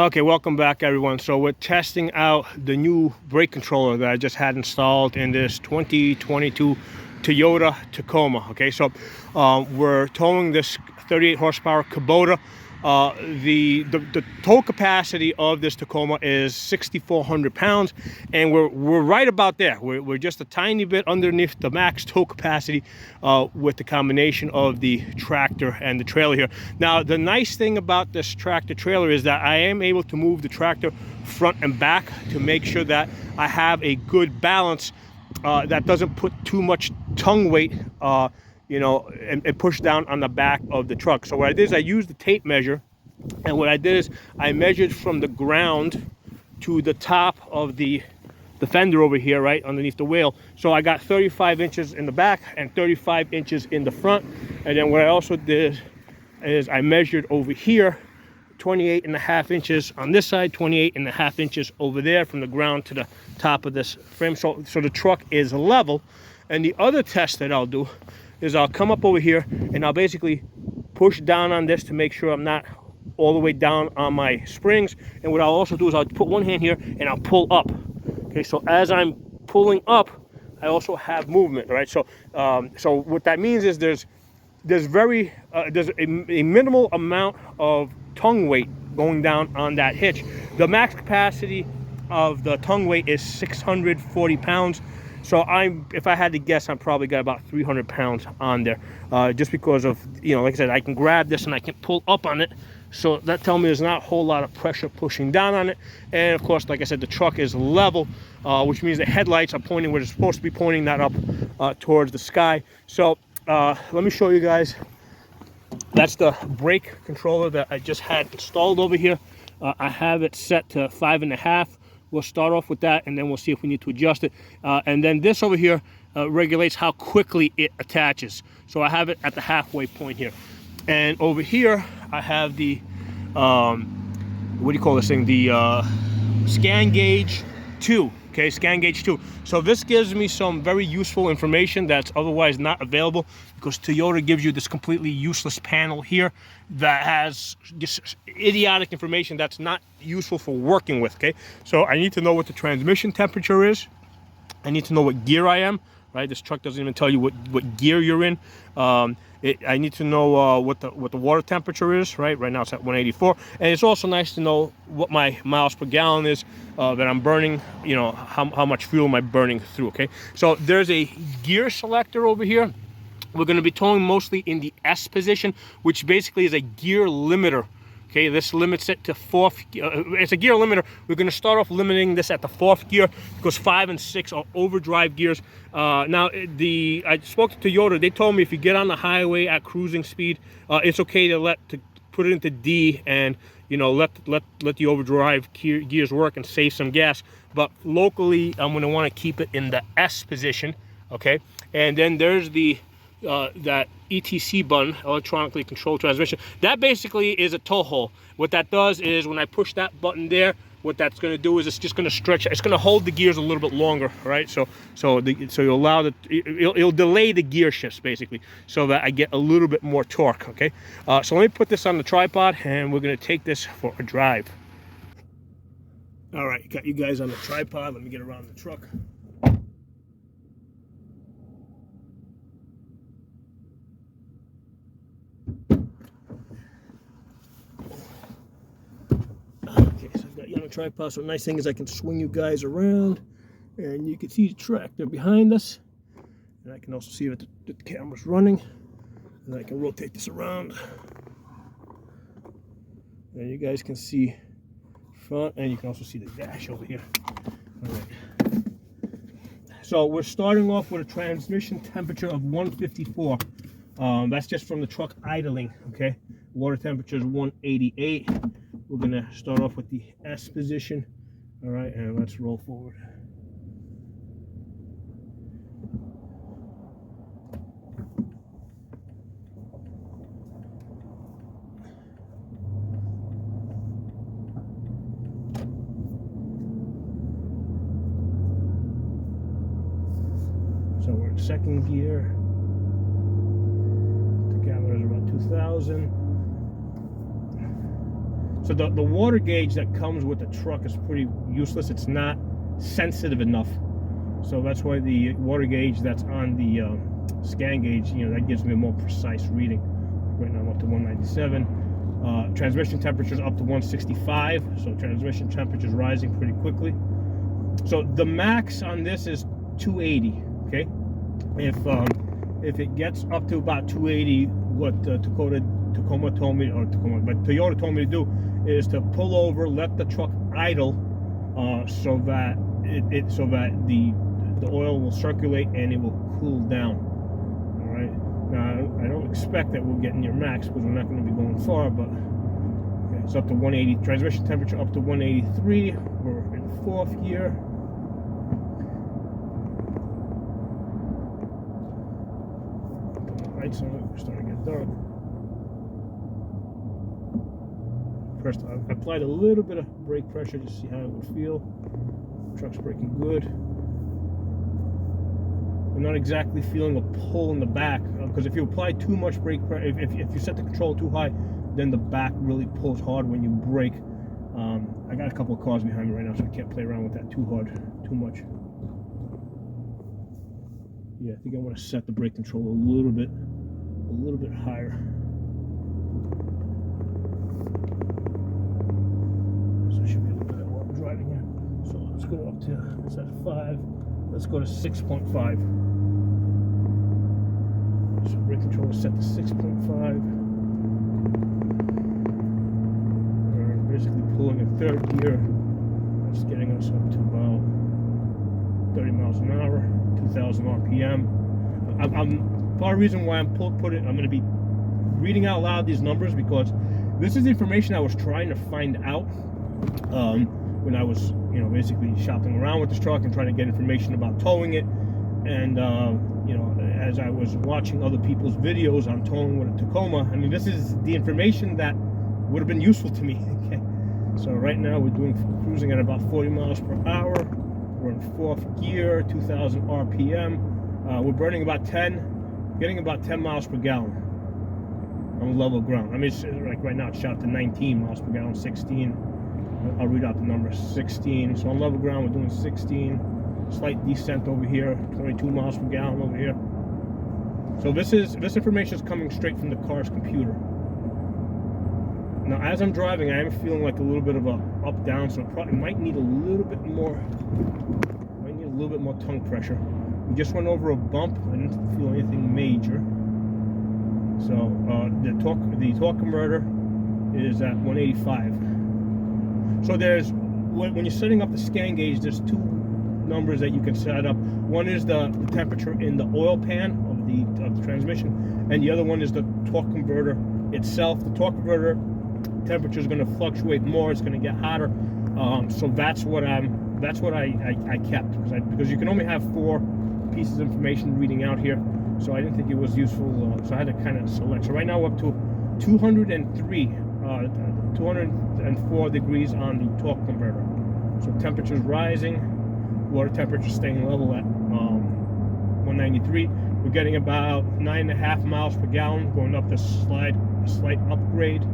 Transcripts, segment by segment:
Okay, welcome back everyone. So we're testing out the new brake controller that I just had installed in this 2022 Toyota Tacoma. Okay, so we're towing this 38 horsepower Kubota. The tow capacity of this Tacoma is 6,400 pounds, and we're right about there. We're just a tiny bit underneath the max tow capacity with the combination of the tractor and the trailer here. Now, the nice thing about this tractor trailer is that I am able to move the tractor front and back to make sure that I have a good balance that doesn't put too much tongue weight and push down on the back of the truck. So what I did is I used the tape measure, and what I did is I measured from the ground to the top of the fender over here, right underneath the wheel. So I got 35 inches in the back and 35 inches in the front. And then what I also did is I measured over here 28.5 inches on this side, 28.5 inches over there from the ground to the top of this frame. So the truck is level. And the other test that I'll do is I'll come up over here and I'll basically push down on this to make sure I'm not all the way down on my springs. And what I'll also do is I'll put one hand here and I'll pull up. Okay, so as I'm pulling up, I also have movement, right? So so what that means is there's a minimal amount of tongue weight going down on that hitch. The max capacity of the tongue weight is 640 pounds. So if I had to guess, I'm probably got about 300 pounds on there, just because of, like I said, I can grab this and I can pull up on it. So that tells me there's not a whole lot of pressure pushing down on it. And of course, like I said, the truck is level, which means the headlights are pointing where they're supposed to be pointing, that up towards the sky. So let me show you guys. That's the brake controller that I just had installed over here. I have it set to 5.5. We'll start off with that, and then we'll see if we need to adjust it. And then this over here regulates how quickly it attaches. So I have it at the halfway point here. And over here, I have the, what do you call this thing? The scan gauge 2. Okay, scan gauge 2. So this gives me some very useful information that's otherwise not available, because Toyota gives you this completely useless panel here that has just idiotic information that's not useful for working with. Okay, so I need to know what the transmission temperature is. I need to know what gear I am, right? This truck doesn't even tell you what gear you're in. I need to know what the water temperature is, right? Right now it's at 184. And it's also nice to know what my miles per gallon is that I'm burning, how much fuel am I burning through, okay? So there's a gear selector over here. We're going to be towing mostly in the S position, which basically is a gear limiter. Okay, this limits it to 4th. It's a gear limiter. We're going to start off limiting this at the 4th gear, because 5 and 6 are overdrive gears. Now, I spoke to Toyota. They told me if you get on the highway at cruising speed, it's okay to put it into D and let the overdrive gears work and save some gas. But locally, I'm going to want to keep it in the S position. Okay, and then there's that ETC button, electronically controlled transmission. That basically is a tow haul. What that does is when I push that button there, what that's going to do is it's just going to stretch. It's going to hold the gears a little bit longer, right? So you'll allow it'll delay the gear shifts basically, so that I get a little bit more torque. Okay, so let me put this on the tripod and we're going to take this for a drive. All right, got you guys on the tripod. Let me get around the truck. Tripod. So the nice thing is I can swing you guys around and you can see the tractor behind us, and I can also see that the camera's running, and I can rotate this around and you guys can see front, and you can also see the dash over here. All right. So we're starting off with a transmission temperature of 154. That's just from the truck idling. Okay, water temperature is 188. We're going to start off with the S position. All right, and let's roll forward. So we're in 2nd gear. The camera is about 2000. So the water gauge that comes with the truck is pretty useless. It's not sensitive enough. So that's why the water gauge that's on the scan gauge, you know, that gives me a more precise reading. Right now I'm up to 197. Transmission temperature's up to 165. So transmission temperature's rising pretty quickly. So the max on this is 280. Okay. If it gets up to about 280, what Tocoma told me, but Toyota told me to do is to pull over, let the truck idle, so that the oil will circulate and it will cool down. All right. Now I don't expect that we'll get near max because we're not going to be going far, but okay, it's up to 180. Transmission temperature up to 183. We're in fourth gear. Lights on, we're starting to get dark. First, I applied a little bit of brake pressure just to see how it would feel. The truck's braking good. I'm not exactly feeling a pull in the back, because if you apply too much brake pressure, if you set the control too high, then the back really pulls hard when you brake. I got a couple of cars behind me right now, so I can't play around with that too much. Yeah, I think I want to set the brake control a little bit higher. So I should be able to do that while I'm driving here. So let's go up to, it's at 5. Let's go to 6.5. So brake control is set to 6.5. We're basically pulling in third gear. That's getting us up to about 30 miles an hour. 2,000 RPM. Part of the reason why I'm going to be reading out loud these numbers, because this is the information I was trying to find out when I was, you know, basically shopping around with this truck and trying to get information about towing it. And you know, as I was watching other people's videos on towing with a Tacoma, I mean, this is the information that would have been useful to me. Okay. So right now we're cruising at about 40 miles per hour. We're in fourth gear, 2,000 RPM. We're burning about 10, getting about 10 miles per gallon on level ground. I mean, it's, like right now it's shot to 19 miles per gallon, 16. I'll read out the number, 16. So on level ground, we're doing 16. Slight descent over here, 22 miles per gallon over here. So this information is coming straight from the car's computer. Now, as I'm driving, I am feeling like a little bit of a up down, so it probably might need a little bit more. Tongue pressure. We just went over a bump. I didn't feel anything major. So the torque converter is at 185. So there's, when you're setting up the scan gauge, there's two numbers that you can set up. One is the temperature in the oil pan of the transmission, and the other one is the torque converter itself. The torque converter temperature is going to fluctuate more. It's going to get hotter. So that's what I kept, because you can only have 4 pieces of information reading out here. So I didn't think it was useful. So I had to kind of select. So right now we're up to 204 degrees on the torque converter. So temperature's rising, water temperature staying level at 193. We're getting about 9.5 miles per gallon, going up this slight upgrade.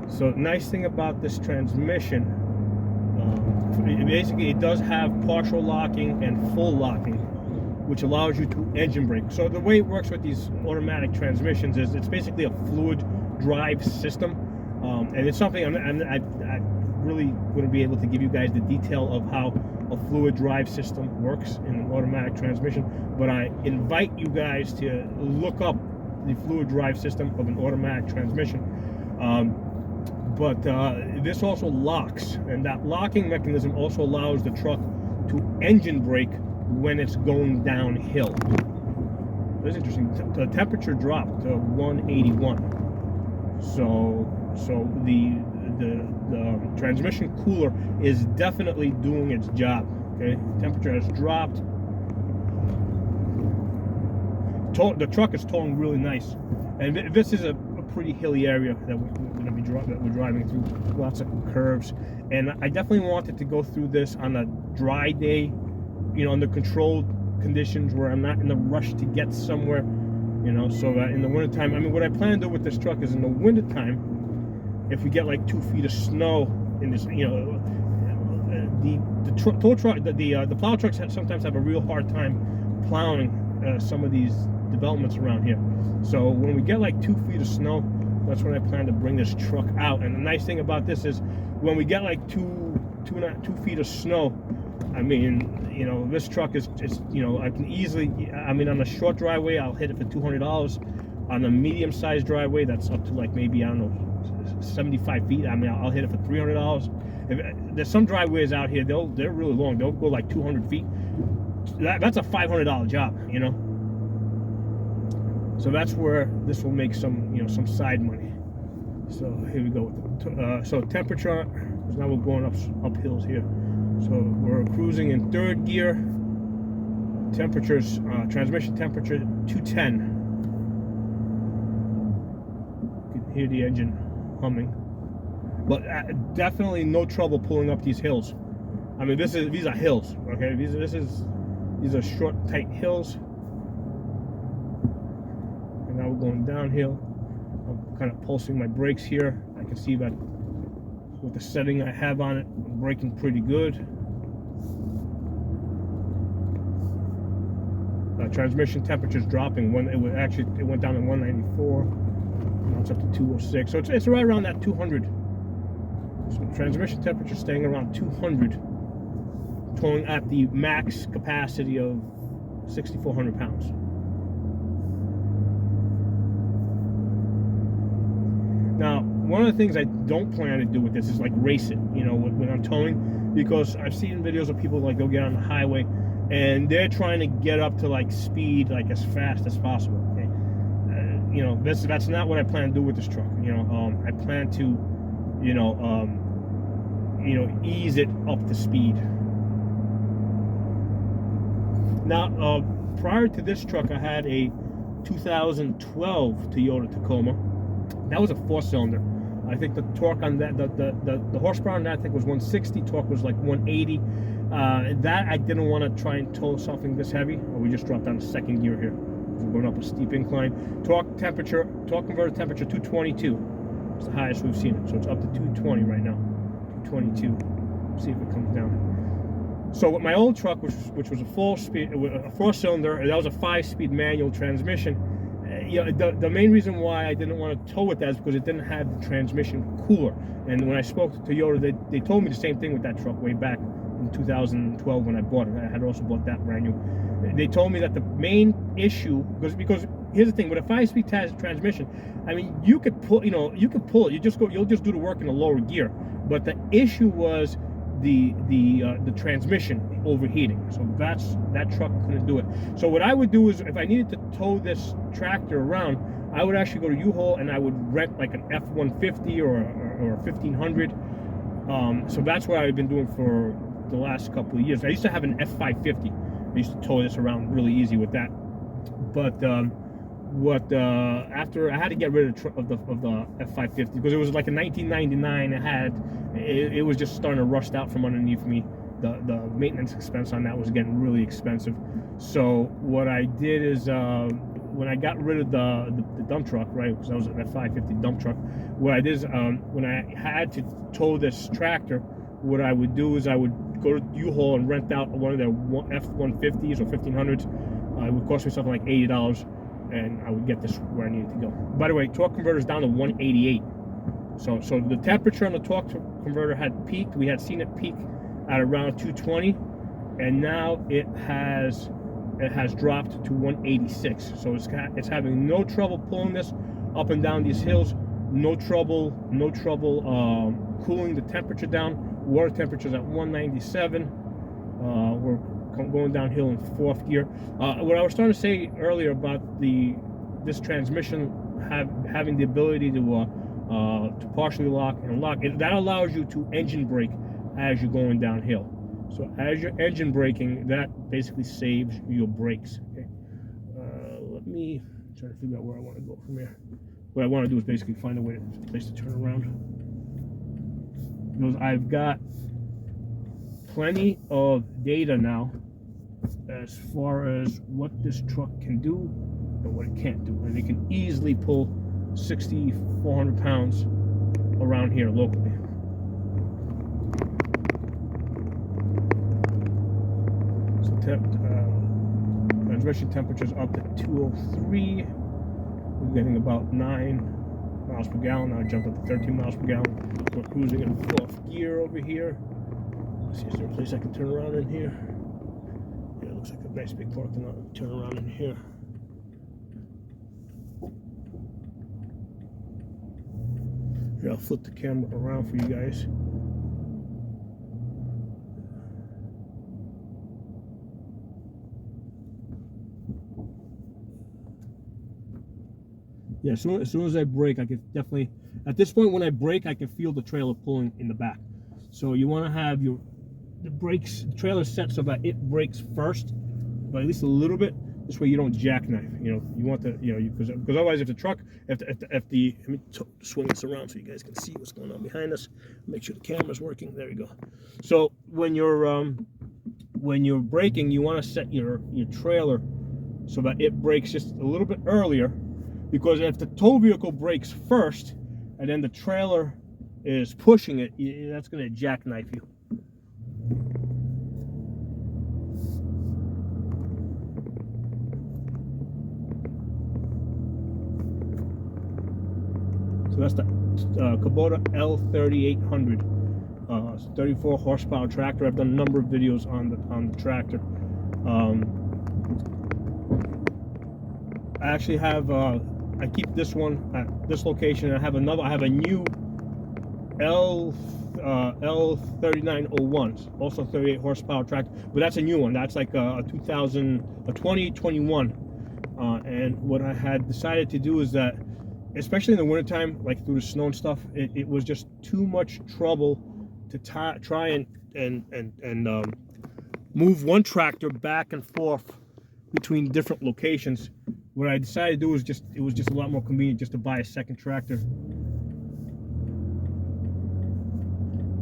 So nice thing about this transmission, basically it does have partial locking and full locking, which allows you to engine brake. So the way it works with these automatic transmissions is it's basically a fluid drive system, and it's something I really wouldn't be able to give you guys the detail of how a fluid drive system works in an automatic transmission, but I invite you guys to look up the fluid drive system of an automatic transmission. But this also locks, and that locking mechanism also allows the truck to engine brake when it's going downhill. That's interesting. The temperature dropped to 181. So the transmission cooler is definitely doing its job. Okay, temperature has dropped. The truck is towing really nice, and this is a pretty hilly area that we're driving through, lots of curves, and I definitely wanted to go through this on a dry day, you know, under controlled conditions where I'm not in a rush to get somewhere. you know, so that in the wintertime, I mean, what I plan to do with this truck is in the wintertime, if we get like 2 feet of snow in this, you know, the plow trucks sometimes have a real hard time plowing some of these developments around here. So when we get like 2 feet of snow, that's when I plan to bring this truck out. And the nice thing about this is when we get like 2 feet of snow, I mean, you know, this truck is, you know, I can easily, I mean, on a short driveway, I'll hit it for $200. On a medium-sized driveway, that's up to like maybe, I don't know, 75 feet. I mean, I'll hit it for $300. There's some driveways out here, they're really long. They'll go like 200 feet. That's a $500 job, you know. So that's where this will make some, you know, some side money. So here we go. So temperature, because now we're going up hills here. So we're cruising in 3rd gear. Temperatures, transmission temperature 210. You can hear the engine humming. But definitely no trouble pulling up these hills. I mean, these are hills, okay? These are short, tight hills. And now we're going downhill. I'm kind of pulsing my brakes here. I can see that with the setting I have on it, I'm braking pretty good. Transmission temperature's dropping. When it went down to 194. Now it's up to 206. So it's right around that 200. So transmission temperature staying around 200, towing at the max capacity of 6,400 pounds. Now, one of the things I don't plan to do with this is like race it, you know, when I'm towing, because I've seen videos of people like go get on the highway and they're trying to get up to like speed like as fast as possible. Okay, you know, that's not what I plan to do with this truck. You know, I plan to, you know, ease it up to speed. Now, prior to this truck, I had a 2012 Toyota Tacoma. That was a 4-cylinder. I think the torque on that, the horsepower on that, I think was 160. Torque was like 180. That I didn't want to try and tow something this heavy. We just dropped down to 2nd gear here. We're going up a steep incline. Torque converter temperature 222. It's the highest we've seen it. So it's up to 220 right now. 222. See if it comes down. So with my old truck, which was a 4-cylinder, that was a 5-speed manual transmission. You know, the main reason why I didn't want to tow with that is because it didn't have the transmission cooler. And when I spoke to Toyota, they told me the same thing with that truck way back in 2012 when I bought it. I had also bought that brand new. They told me that the main issue, because here's the thing, with a 5-speed transmission, I mean, you could pull it. You'll just do the work in a lower gear. But the issue was the transmission overheating. So that truck couldn't do it. So what I would do is, if I needed to tow this tractor around, I would actually go to U-Haul and I would rent like an F-150 or a 1500. So that's what I've been doing for the last couple of years. I used to have an F-550. I used to tow this around really easy with that. But after I had to get rid of the F-550 because it was like a 1999. It was just starting to rust out from underneath me. The maintenance expense on that was getting really expensive. So what I did is when I got rid of the dump truck, right, because that was an F-550 dump truck, what I did is when I had to tow this tractor, what I would do is I would go to U-Haul and rent out one of their F-150s or 1500s. It would cost me something like $80, and I would get this where I needed to go. By the way, torque converter is down to 188. So the temperature on the torque converter had peaked. We had seen it peak at around 220, and now it has dropped to 186. So it's having no trouble pulling this up and down these hills. No trouble cooling the temperature down. Water temperature is at 197. We're going downhill in 4th gear. What I was trying to say earlier about this transmission having the ability to partially lock and unlock, that allows you to engine brake as you're going downhill. So as you're engine braking, that basically saves your brakes. Okay. Let me try to figure out where I want to go from here. What I want to do is basically find a place to turn around. Because I've got plenty of data now as far as what this truck can do and what it can't do. And it can easily pull 6,400 pounds around here locally. So transmission temperature's up to 203. We're getting about 9 miles per gallon. Now I jumped up to 13 miles per gallon. We're cruising in 4th gear over here. Let's see, is there a place I can turn around in here? Yeah, it looks like a nice big parking lot. Turn around in here. Here, I'll flip the camera around for you guys. Yeah, as soon as I brake, I can definitely, at this point when I brake, I can feel the trailer pulling in the back. So you want to have the trailer set so that it brakes first, but at least a little bit. This way you don't jackknife. You want the, because otherwise if the truck, let me swing this around so you guys can see what's going on behind us. Make sure the camera's working. There you go. So when you're braking, you want to set your trailer so that it brakes just a little bit earlier. Because if the tow vehicle brakes first, and then the trailer is pushing it, that's going to jackknife you. So that's the Kubota L3800. It's a 34 horsepower tractor. I've done a number of videos on the tractor. I actually have. I keep this one at this location, and I have a new L3901, also 38 horsepower tractor, but that's a new one. That's like a 2021. And what I had decided to do is that, especially in the wintertime, like through the snow and stuff, it was just too much trouble to try and move one tractor back and forth between different locations. What I decided to do was it was just a lot more convenient just to buy a second tractor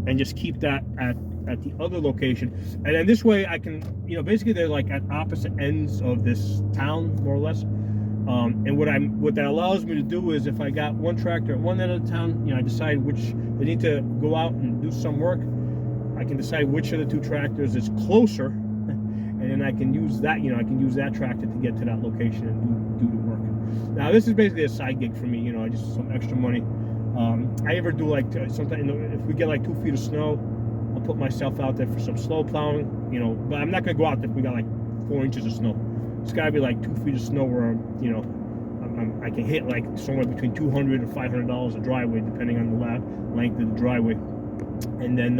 and just keep that at the other location. And then this way I can, basically they're like at opposite ends of this town, more or less. And what that allows me to do is, if I got one tractor at one end of the town, I decide which I need to go out and do some work, I can decide which of the two tractors is closer, and then I can use that, I can use that tractor to get to that location and do the work. Now this is basically a side gig for me, just some extra money. I ever do like sometimes if we get like 2 feet of snow, I'll put myself out there for some snow plowing, but I'm not gonna go out there if we got like 4 inches of snow. It's gotta be like 2 feet of snow where I can hit like somewhere between $200 and $500 a driveway, depending on the length of the driveway. And then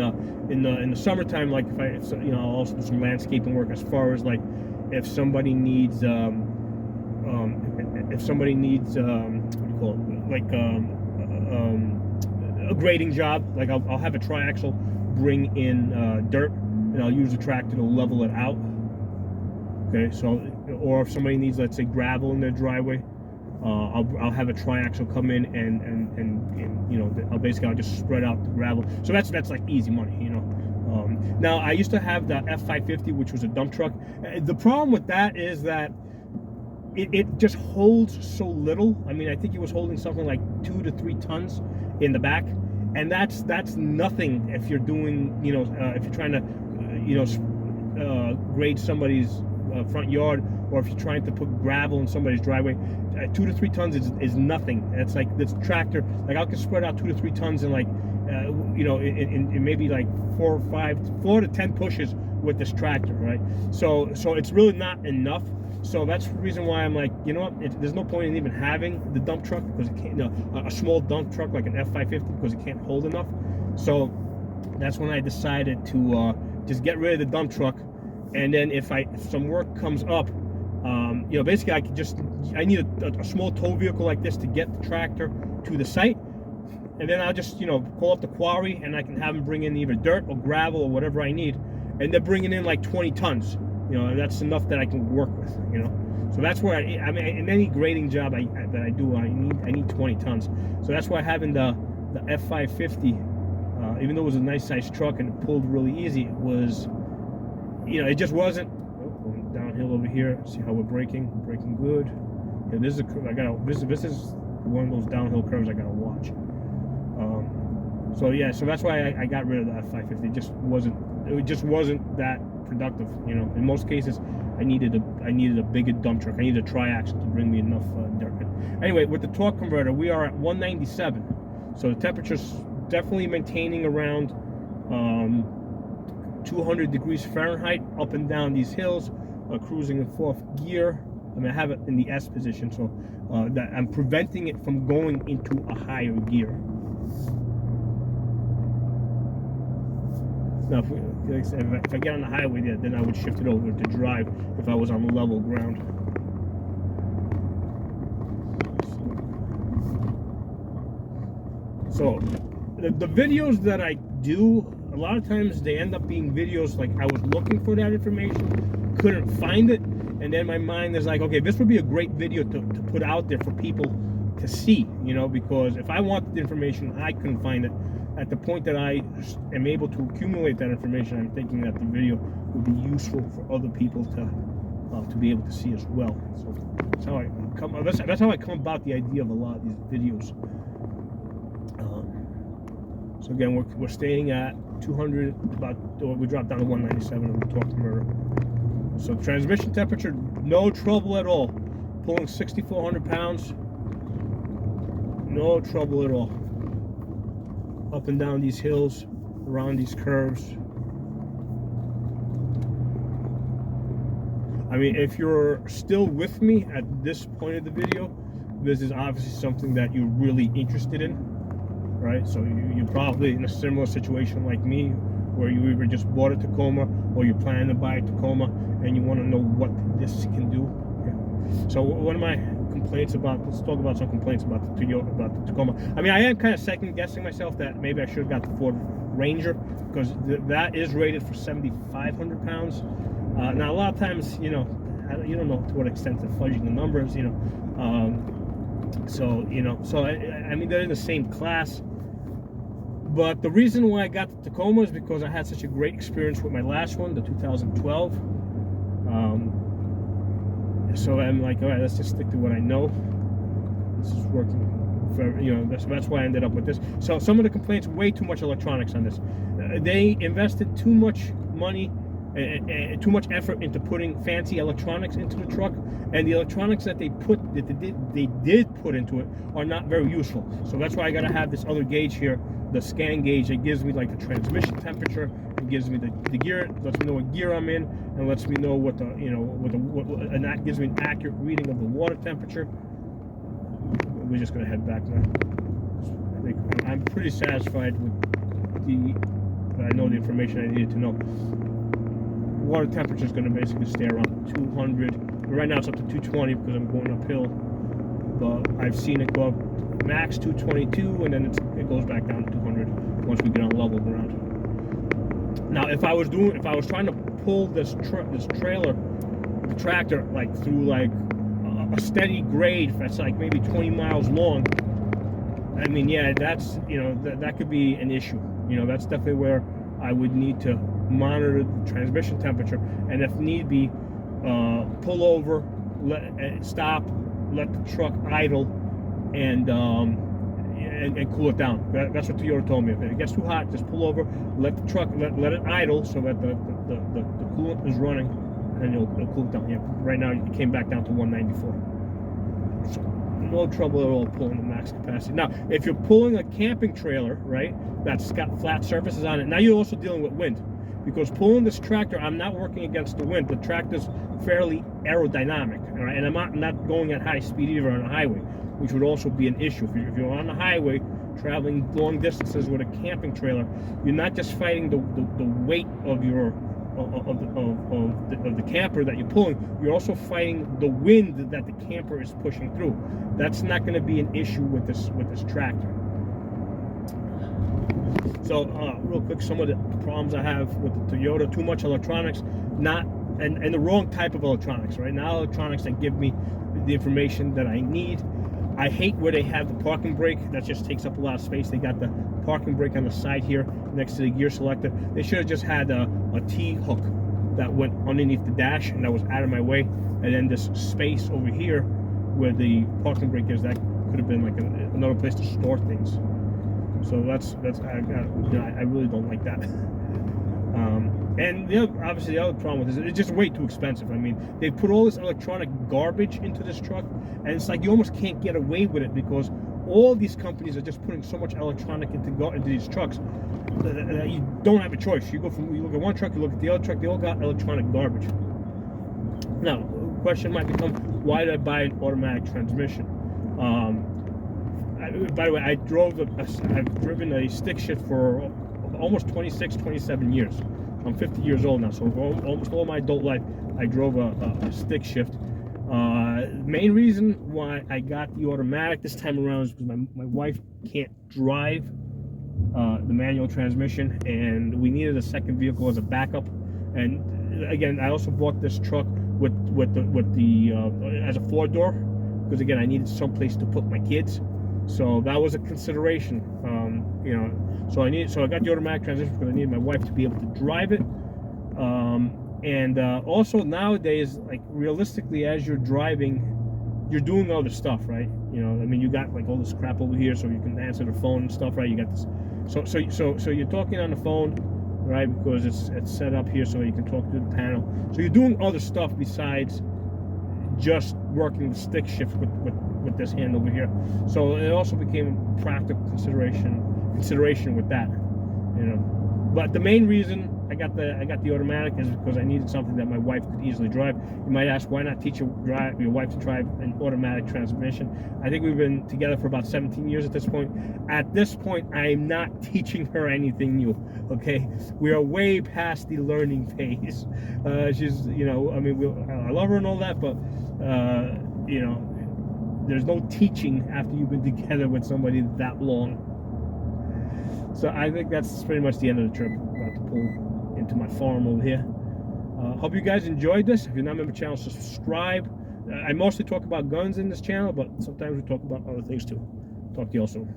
in the summertime, like if I'll also do some landscaping work, as far as like if somebody needs what do you call it, like a grading job, like I'll have a triaxle bring in dirt, and I'll use the tractor to level it out. Okay, so, or if somebody needs, let's say, gravel in their driveway, I'll have a triaxle come in and I'll just spread out the gravel. So that's like easy money, Now I used to have the F550, which was a dump truck. The problem with that is that it just holds so little. I mean, I think it was holding something like 2 to 3 tons in the back, and that's nothing if you're doing, if you're trying to, grade somebody's front yard, or if you're trying to put gravel in somebody's driveway. 2 to 3 tons is nothing. It's like this tractor, like I can spread out 2 to 3 tons in like in maybe like 4 to 10 pushes with this tractor, right? So it's really not enough. So that's the reason why I'm like, there's no point in even having the dump truck, because it can't, a small dump truck like an F550, because it can't hold enough. So that's when I decided to just get rid of the dump truck. And then if some work comes up, basically I need a small tow vehicle like this to get the tractor to the site, and then I'll just call up the quarry, and I can have them bring in either dirt or gravel or whatever I need, and they're bringing in like 20 tons. And that's enough that I can work with. So that's where I mean, in any grading job that I do, I need 20 tons. So that's why having the F550, even though it was a nice sized truck and it pulled really easy, it was, it just wasn't. Going downhill over here. See how we're braking good. Yeah, this is this is one of those downhill curves I gotta watch. So yeah, so that's why I got rid of the F550. It just wasn't that productive. You know, in most cases, I needed a bigger dump truck. I needed a tri-axle to bring me enough dirt. Anyway, with the torque converter, we are at 197. So the temperature's definitely maintaining around 200 degrees Fahrenheit up and down these hills, cruising in 4th gear. I mean, I have it in the S position, so that I'm preventing it from going into a higher gear. Now, if I get on the highway there, then I would shift it over to drive if I was on level ground. So the videos that I do, a lot of times they end up being videos like I was looking for that information, couldn't find it, and then my mind is like, okay, this would be a great video to put out there for people to see, you know, because if I wanted the information, I couldn't find it. At the point that I am able to accumulate that information, I'm thinking that the video would be useful for other people to be able to see as well. So that's how I come about the idea of a lot of these videos. So again, we're staying at 200, we dropped down to 197 on the torque converter. So transmission temperature, no trouble at all. Pulling 6,400 pounds, no trouble at all. Up and down these hills, around these curves. I mean, if you're still with me at this point of the video, this is obviously something that you're really interested in, right? So you're probably in a similar situation like me, where you either just bought a Tacoma or you're planning to buy a Tacoma and you want to know what this can do. Okay. So one of my complaints about, let's talk about some complaints about the Tacoma. I mean, I am kind of second guessing myself that maybe I should have got the Ford Ranger, because that is rated for 7,500 pounds. Now a lot of times, you know, you don't know to what extent they're fudging the numbers, you know. So I mean, they're in the same class. But the reason why I got the Tacoma is because I had such a great experience with my last one, the 2012. So I'm like, all right, let's just stick to what I know. This is working for, you know, that's why I ended up with this. So some of the complaints, way too much electronics on this. They invested too much money and too much effort into putting fancy electronics into the truck, and the electronics that they did put into it are not very useful. So that's why I got to have this other gauge here, the scan gauge. It gives me like the transmission temperature, it gives me the gear, lets me know what gear I'm in, and lets me know what the, you know, and that gives me an accurate reading of the water temperature. We're just gonna head back now. I think I'm pretty satisfied with I know the information I needed to know. Water temperature is going to basically stay around 200. Right now it's up to 220 because I'm going uphill, but I've seen it go up max 222, and then it goes back down to 200 once we get on level ground. Now, if I was trying to pull this trailer, the tractor, like through like a steady grade that's like maybe 20 miles long, I mean, yeah, that's, you know, that could be an issue. You know, that's definitely where I would need to monitor the transmission temperature, and if need be, pull over, stop, let the truck idle, and cool it down. That's what Toyota told me. If it gets too hot, just pull over, let the truck let it idle so that the coolant is running, and it'll cool it down. Yeah, right now it came back down to 194. So no trouble at all pulling the max capacity. Now, if you're pulling a camping trailer, right, that's got flat surfaces on it, now you're also dealing with wind. Because pulling this tractor, I'm not working against the wind. The tractor's fairly aerodynamic, all right? And I'm not going at high speed either on the highway, which would also be an issue. If you're on the highway, traveling long distances with a camping trailer, you're not just fighting the weight of your of the camper that you're pulling, you're also fighting the wind that the camper is pushing through. That's not going to be an issue with this tractor. So real quick, some of the problems I have with the Toyota: too much electronics, and the wrong type of electronics, right? Not electronics that give me the information that I need. I hate where they have the parking brake. That just takes up a lot of space. They got the parking brake on the side here next to the gear selector. They should have just had a T-hook that went underneath the dash and that was out of my way. And then this space over here where the parking brake is, that could have been like another place to store things. So I really don't like that. And obviously the other problem with this, it's just way too expensive. I mean, they put all this electronic garbage into this truck, and it's like you almost can't get away with it because all these companies are just putting so much electronic into these trucks that you don't have a choice. You look at one truck, you look at the other truck, they all got electronic garbage. Now, the question might become, why did I buy an automatic transmission? By the way, I've driven a stick shift for almost 26, 27 years. I'm 50 years old now, so almost all my adult life, I drove a stick shift. The main reason why I got the automatic this time around is because my wife can't drive the manual transmission, and we needed a second vehicle as a backup. And again, I also bought this truck with the as a 4-door, because again, I needed someplace to put my kids. So that was a consideration, you know. So I got the automatic transmission because I needed my wife to be able to drive it. And also nowadays, like realistically, as you're driving, you're doing other stuff, right? You know, I mean, you got like all this crap over here, so you can answer the phone and stuff, right? You got this. So you're talking on the phone, right? Because it's set up here so you can talk to the panel. So you're doing other stuff besides just working the stick shift with this hand over here. So it also became a practical consideration with that, you know. But the main reason I got the automatic is because I needed something that my wife could easily drive. You might ask, why not teach your wife to drive an automatic transmission? I think we've been together for about 17 years at this point. At this point, I'm not teaching her anything new, okay? We are way past the learning phase. She's, you know, I mean, I love her and all that, but, you know, there's no teaching after you've been together with somebody that long. So I think that's pretty much the end of the trip. I'm about to pull into my farm over here. Hope you guys enjoyed this. If you're not a member of the channel, subscribe. I mostly talk about guns in this channel, but sometimes we talk about other things too. Talk to you all soon.